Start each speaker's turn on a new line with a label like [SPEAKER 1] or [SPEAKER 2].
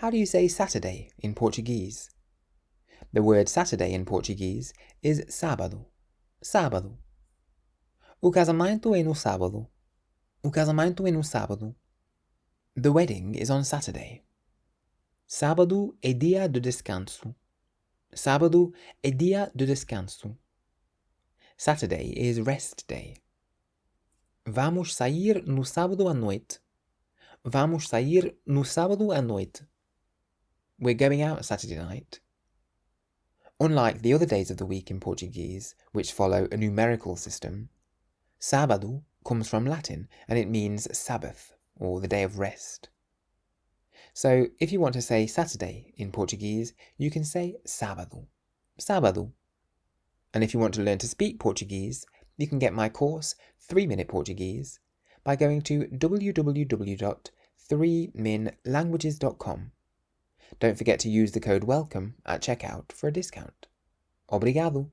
[SPEAKER 1] How do you say Saturday in Portuguese? The word Saturday in Portuguese is sábado. Sábado. O casamento é no sábado. O casamento é no sábado. The wedding is on Saturday. Sábado é dia de descanso. Sábado é dia de descanso. Saturday is rest day. Vamos sair no sábado à noite. Vamos sair no sábado à noite. We're going out Saturday night. Unlike the other days of the week in Portuguese, which follow a numerical system, sábado comes from Latin and it means Sabbath, or the day of rest. So if you want to say Saturday in Portuguese, you can say sábado. Sábado. And if you want to learn to speak Portuguese, you can get my course, 3-Minute Portuguese, by going to www.3minlanguages.com. Don't forget to use the code WELCOME at checkout for a discount. Obrigado!